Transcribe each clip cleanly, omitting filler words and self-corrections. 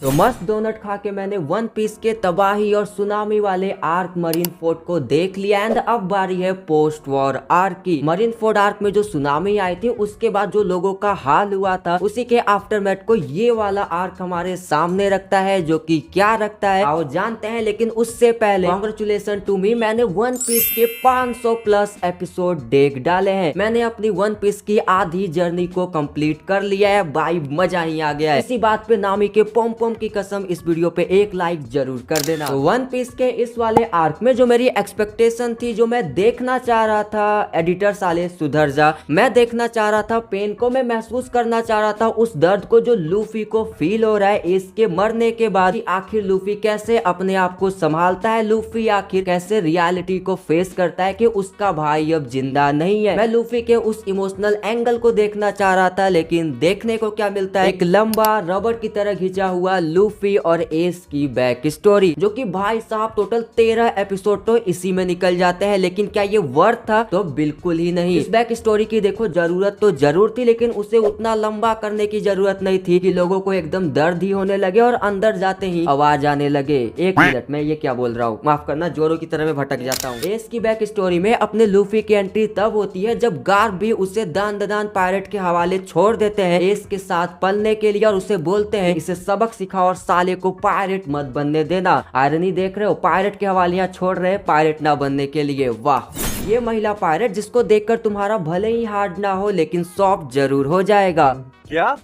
तो मस्त डोनट खा के मैंने वन पीस के तबाही और सुनामी वाले आर्क मरीन फोर्ट को देख लिया एंड अब बारी है पोस्ट वॉर आर्क की। मरीन फोर्ट आर्क में जो सुनामी आई थी उसके बाद जो लोगों का हाल हुआ था उसी के आफ्टरमैथ को ये वाला आर्क हमारे सामने रखता है, जो कि क्या रखता है आओ जानते हैं। लेकिन उससे पहले कांग्रेचुलेशन टू मी, मैंने वन पीस के 500 प्लस एपिसोड देख डाले हैं। मैंने अपनी वन पीस की आधी जर्नी को कंप्लीट कर लिया है भाई, मजा ही आ गया है। इसी बात पे नामी के पोम पोम की कसम इस वीडियो पे एक लाइक जरूर कर देना। तो वन पीस के इस वाले आर्क में जो मेरी एक्सपेक्टेशन थी, जो मैं देखना चाह रहा था, एडिटर साले सुधर जा, मैं देखना चाह रहा था पेन को, मैं महसूस करना चाह रहा था उस दर्द को जो लूफी को फील हो रहा है इसके मरने के बाद। आखिर लूफी कैसे अपने आप को संभालता है, लूफी आखिर कैसे रियलिटी को फेस करता है कि उसका भाई अब जिंदा नहीं है। मैं लूफी के उस इमोशनल एंगल को देखना चाह रहा था, लेकिन देखने को क्या मिलता है, एक लंबा रबड़ की तरह घिंचा हुआ लूफी और एस की बैक स्टोरी, जो कि भाई साहब टोटल 13 एपिसोड तो इसी में निकल जाते हैं। लेकिन क्या ये वर्थ था? तो बिल्कुल ही नहीं। इस बैक स्टोरी की देखो जरूरत तो जरूर थी, लेकिन उसे उतना लंबा करने की जरूरत नहीं थी कि लोगों को एकदम दर्द ही होने लगे और अंदर जाते ही आवाज आने लगे। एक मिनट में ये क्या बोल रहा हूँ, माफ करना, जोरों की तरह मैं भटक जाता हूँ। एस की बैक स्टोरी में अपने लूफी की एंट्री तब होती है जब गार्ड भी उसे दान ददान पायरेट के हवाले छोड़ देते हैं एस के साथ पलने के लिए और उसे बोलते हैं इसे सबक सिखाओ और साले को पायरेट मत बनने देना। आयरनी देख रहे हो, पायरेट के हवाले यहाँ छोड़ रहे पायरेट ना बनने के लिए। वाह, ये महिला पायरेट जिसको देखकर तुम्हारा भले ही हार्ड ना हो लेकिन सॉफ्ट जरूर हो जाएगा। क्या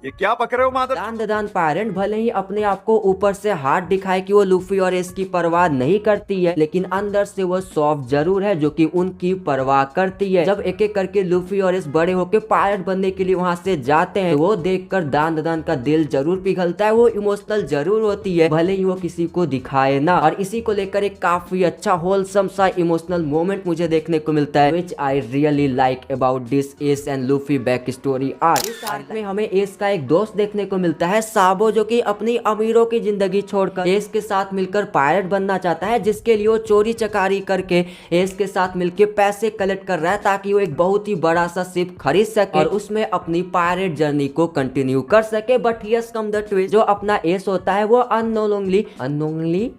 ये क्या पक रहे हो मादर? दान ददान पायरेट भले ही अपने आप को ऊपर से हार्ड दिखाए कि वो लूफी और इसकी परवाह नहीं करती है, लेकिन अंदर से वो सॉफ्ट जरूर है जो कि उनकी परवाह करती है। जब एक एक करके लूफी और इस बड़े होके पायरेट बनने के लिए वहाँ से जाते हैं, तो वो देखकर दान ददान का दिल जरूर पिघलता है। वो इमोशनल जरूर होती है भले ही वो किसी को दिखाए ना। और इसी को लेकर एक काफी अच्छा होलसम सा इमोशनल मोमेंट मुझे देखने को मिलता है, which I really like about this Ace and Luffy back story arc. इस आर्क में हमें एस का एक दोस्त देखने को मिलता है, साबो, जो कि अपनी अमीरों की जिंदगी छोड़कर एस के साथ मिलकर पायरेट बनना चाहता है, जिसके लिए वो चोरी चकारी करके एस के साथ मिलकर पैसे कलेक्ट कर रहा है ताकि वो एक बहुत ही बड़ा सा शिप खरीद सके और उसमें अपनी पायरेट जर्नी को कंटिन्यू कर सके। But here's come the twist, जो अपना एस होता है वो अननोइंगली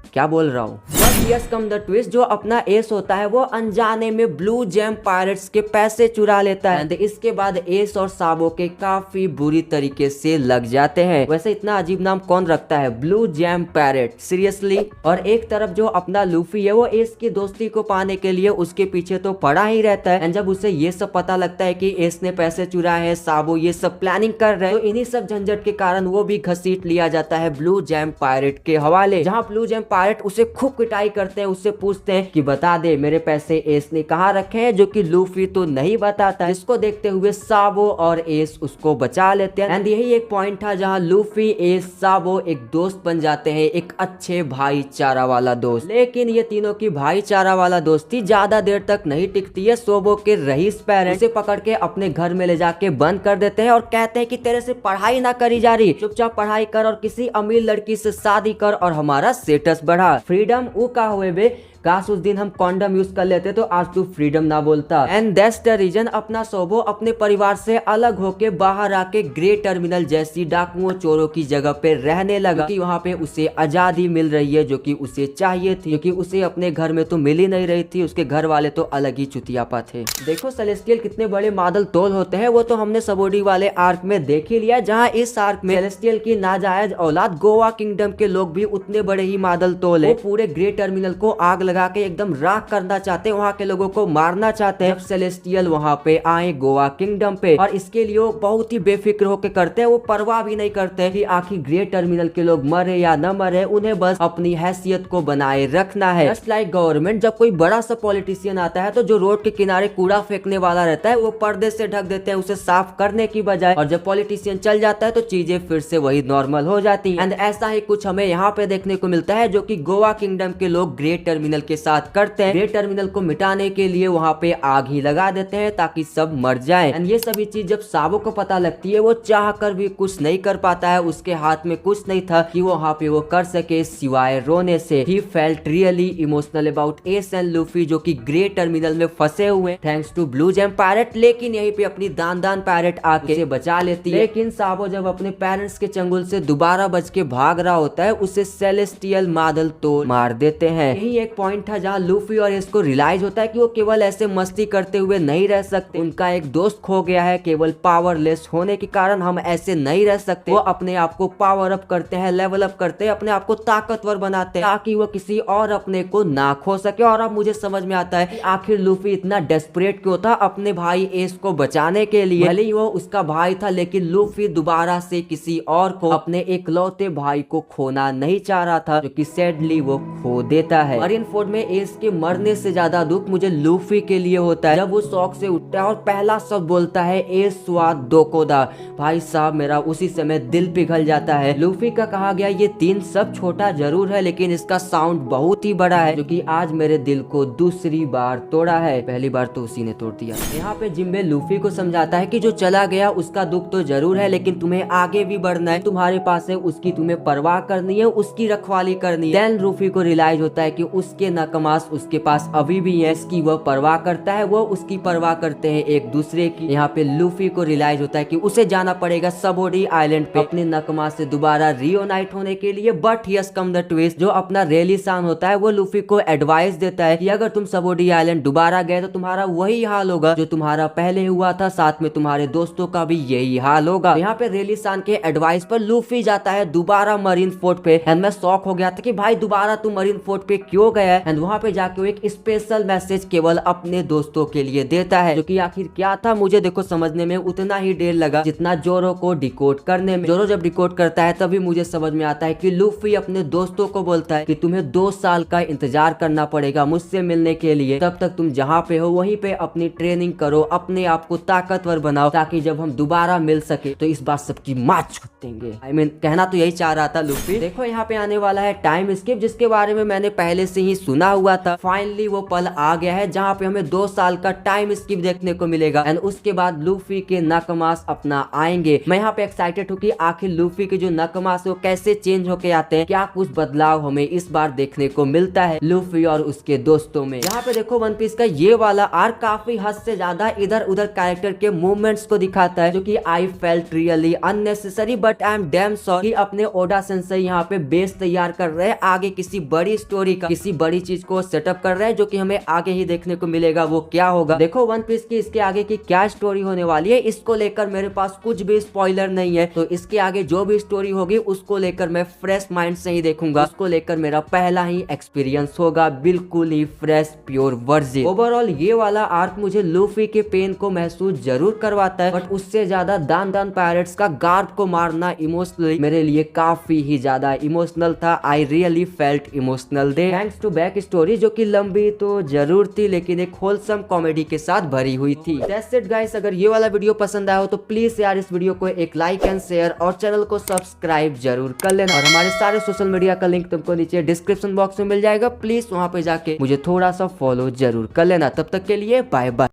क्या बोल रहा हूँ, यस कम द ट्विस्ट, जो अपना एस होता है वो अनजाने में ब्लू जैम पायरेट्स के पैसे चुरा लेता है। इसके बाद एस और साबो के काफी बुरी तरीके से लग जाते हैं। वैसे इतना अजीब नाम कौन रखता है, ब्लू जैम पैरेट, सीरियसली। और एक तरफ जो अपना लूफी है वो एस की दोस्ती को पाने के लिए उसके पीछे तो पड़ा ही रहता है। एंड जब उसे ये सब पता लगता है कि एस ने पैसे चुराए हैं, साबो ये सब प्लानिंग कर रहे हैं, तो इन्हीं सब झंझट के कारण वो भी घसीट लिया जाता है ब्लू जैम पायरेट के हवाले, जहाँ ब्लू जैम पायरेट उसे खूब पिटाई करते हैं, उससे पूछते हैं कि बता दे मेरे पैसे एस ने कहाँ रखे हैं, जो कि लूफी तो नहीं बताता। इसको देखते हुए साबो और एस उसको बचा लेते हैं। एंड यही एक पॉइंट था जहाँ लूफी, एस, साबो एक दोस्त बन जाते हैं, एक अच्छे भाईचारा वाला दोस्त। लेकिन ये तीनों की भाईचारा वाला दोस्ती ज्यादा देर तक नहीं टिकती है। सोबो के रईस पेरेंट्स उसे पकड़ के अपने घर में ले जाके बंद कर देते हैं और कहते हैं कि तेरे से पढ़ाई ना करी जा रही, चुपचाप पढ़ाई कर और किसी अमीर लड़की से शादी कर और हमारा स्टेटस बढ़ा। फ्रीडम ऊ का हुए बे, काश उस दिन हम कॉन्डम यूज कर लेते तो आज तू फ्रीडम ना बोलता। एंड दैट्स द रीजन अपना सोबो अपने परिवार से अलग होके बाहर आके ग्रे टर्मिनल जैसी डाकुओं चोरों की जगह पे रहने लगा, कि वहाँ पे उसे आजादी मिल रही है जो कि उसे चाहिए थी, क्योंकि उसे अपने घर में तो मिल ही नहीं रही थी, उसके घर वाले तो अलग ही चुतियापा थे। देखो सेलेस्टियल कितने बड़े मादल तोल होते हैं, वो तो हमने सबोडी वाले आर्क में देख ही लिया, जहाँ इस आर्क में सेलेस्टियल की नाजायज औलाद गोवा किंगडम के लोग भी उतने बड़े ही मादल तोल है। वो पूरे ग्रे टर्मिनल को आग लगा के एकदम राख करना चाहते हैं, वहाँ के लोगों को मारना चाहते हैं। सेलेस्टियल वहाँ पे आए गोवा किंगडम पे, और इसके लिए वो बहुत ही बेफिक्र होकर करते हैं, वो परवाह भी नहीं करते कि आखिर ग्रे टर्मिनल के लोग मरे या न मरे, उन्हें बस अपनी हैसियत को बनाए रखना है। जस्ट लाइक गवर्नमेंट, जब कोई बड़ा सा पॉलिटिशियन आता है तो जो रोड के किनारे कूड़ा फेंकने वाला रहता है वो पर्दे से ढक देते हैं उसे साफ करने की बजाय, और जब पॉलिटिशियन चल जाता है तो चीजें फिर से वही नॉर्मल हो जाती है। एंड ऐसा ही कुछ हमें यहाँ पे देखने को मिलता है, जो कि गोवा किंगडम के लोग ग्रे टर्मिनल टर्मिनल के साथ करते हैं। ग्रे टर्मिनल को मिटाने के लिए वहाँ पे आग ही लगा देते हैं ताकि सब मर जाए। एंड ये सभी चीज जब साबो को पता लगती है वो चाह कर भी कुछ नहीं कर पाता है, उसके हाथ में कुछ नहीं था कि वो वहाँ पे वो कर सके सिवाय रोने से। He felt really emotional about Ace and Luffy जो कि ग्रे टर्मिनल में फंसे हुए thanks to Bluejam pirate, लेकिन यहीं पे अपनी दान पैरेट आके उसे बचा लेती है। लेकिन साबो जब अपने पेरेंट्स के चंगुल से दोबारा बच के भाग रहा होता है उसे सेलेस्टियल मादल तोड़ मार देते हैं। यही एक पॉइंट था जहाँ लूफी और एस को रियलाइज होता है कि वो केवल ऐसे मस्ती करते हुए नहीं रह सकते, उनका एक दोस्त खो गया है, केवल पावरलेस होने के कारण हम ऐसे नहीं रह सकते। वो अपने आप को पावर अप करते हैं, लेवल अप करते हैं, अपने आप को ताकतवर बनाते हैं ताकि वो किसी और अपने को ना खो सके। और अब मुझे समझ में आता है कि आखिर लूफी इतना डेस्परेट क्यों था अपने भाई एस को बचाने के लिए। भले ही वो उसका भाई था लेकिन लूफी दोबारा से किसी और को, अपने इकलौते भाई को खोना नहीं चाह रहा था, जो कि सैडली वो खो देता है। मरीनफोर्ड में एस के मरने से ज्यादा दुख मुझे लूफी के लिए होता है जब वो शौक से उठता है और पहला शब्द बोलता है एस स्वाद दोकोदा। भाई साहब मेरा उसी समय दिल पिघल जाता है। लूफी का कहा गया ये 3 सब छोटा जरूर है लेकिन इसका साउंड बहुत ही बड़ा है, जो कि आज मेरे दिल को दूसरी बार तोड़ा है, पहली बार तो उसी ने तोड़ दिया। यहाँ पे जिम्बे लूफी को समझाता है कि जो चला गया उसका दुख तो जरूर है लेकिन तुम्हें आगे भी बढ़ना है, तुम्हारे पास है उसकी तुम्हें परवाह करनी है, उसकी रखवाली करनी है। देन लूफी को रियलाइज होता है कि उसके नकमास उसके पास अभी भी है, इसकी वह परवाह करता है, वो उसकी परवाह करते हैं एक दूसरे की। यहाँ पे लूफी को रियलाइज होता है कि उसे जाना पड़ेगा सबोडी आइलैंड पे अपने नकमास से दोबारा रियोनाइट होने के लिए। But here's come the twist, जो अपना रेलिसान होता है वो लूफी को एडवाइस देता है कि अगर तुम सबोडी आइलैंड दोबारा गए तो तुम्हारा वही हाल होगा जो तुम्हारा पहले हुआ था, साथ में तुम्हारे दोस्तों का भी यही हाल होगा। यहाँ पे रेलिसान के एडवाइस पर लूफी जाता है दोबारा मरीनफोर्ड पे। एंड मैं शॉक हो गया था कि भाई दोबारा तू मरीनफोर्ड पे क्यों गया है। एंड वहाँ पे जाके वो एक स्पेशल मैसेज केवल अपने दोस्तों के लिए देता है, जो कि आखिर क्या था मुझे देखो समझने में उतना ही देर लगा जितना जोरो को डिकोड करने में। जोरो जब डिकोड करता है तभी मुझे समझ में आता है कि लूफी अपने दोस्तों को बोलता है कि तुम्हें 2 साल का इंतजार करना पड़ेगा मुझसे मिलने के लिए, तब तक तुम जहाँ पे हो वहीं पे अपनी ट्रेनिंग करो, अपने आप को ताकतवर बनाओ ताकि जब हम दोबारा मिल सके तो इस बार सबकी मार छूट देंगे। I mean, कहना तो यही चाह रहा था लूफी। देखो यहाँ पे आने वाला है टाइम स्किप, जिसके बारे में मैंने पहले से ही सुना हुआ था। फाइनली वो पल आ गया है जहाँ पे हमें 2 साल का टाइम स्किप देखने को मिलेगा एंड उसके बाद लूफी के नकमास अपना आएंगे। मैं यहाँ पे एक्साइटेड हूँ कि आखिर लूफी के जो नकमास है वो कैसे चेंज होके आते हैं, क्या कुछ बदलाव हमें इस बार देखने को मिलता है लूफी और उसके दोस्तों में। यहाँ पे देखो वन पीस का ये वाला आर्क काफी हद से ज्यादा इधर उधर कैरेक्टर के मूवमेंट्स को दिखाता है, जो कि I felt really unnecessary but I am damn sorry. अपने ओडा सेंसेई यहाँ पे बेस तैयार कर रहे हैं आगे किसी बड़ी स्टोरी का, किसी बड़ी चीज को सेटअप कर रहे हैं जो कि हमें आगे ही देखने को मिलेगा। वो क्या होगा देखो वन पीस की इसके आगे की क्या स्टोरी होने वाली है, इसको लेकर मेरे पास कुछ भी स्पॉइलर नहीं है, तो इसके आगे जो भी स्टोरी होगी उसको लेकर मैं फ्रेश माइंड से ही देखूंगा, उसको लेकर मेरा पहला ही एक्सपीरियंस होगा, बिल्कुल ही फ्रेश प्योर वर्जिन। ओवरऑल ये वाला आर्क मुझे लूफी के पेन को महसूस जरूर करवाता है, बट उससे ज्यादा दान पायरेट्स का गार्ड को मारना इमोशनली मेरे लिए काफी ही ज्यादा इमोशनल था। I really felt emotional they thanks to backstory, जो कि लंबी तो जरूर थी लेकिन एक होलसम कॉमेडी के साथ भरी हुई थी। दैट्स इट गाइस, अगर ये वाला वीडियो पसंद आया हो तो प्लीज यार इस वीडियो को एक लाइक एंड शेयर और चैनल को सब्सक्राइब जरूर कर लेना। और हमारे सारे सोशल मीडिया का लिंक तुमको नीचे डिस्क्रिप्शन बॉक्स में मिल जाएगा, प्लीज वहां पे जाके मुझे थोड़ा सा फॉलो जरूर कर लेना। तब तक के लिए बाय बाय।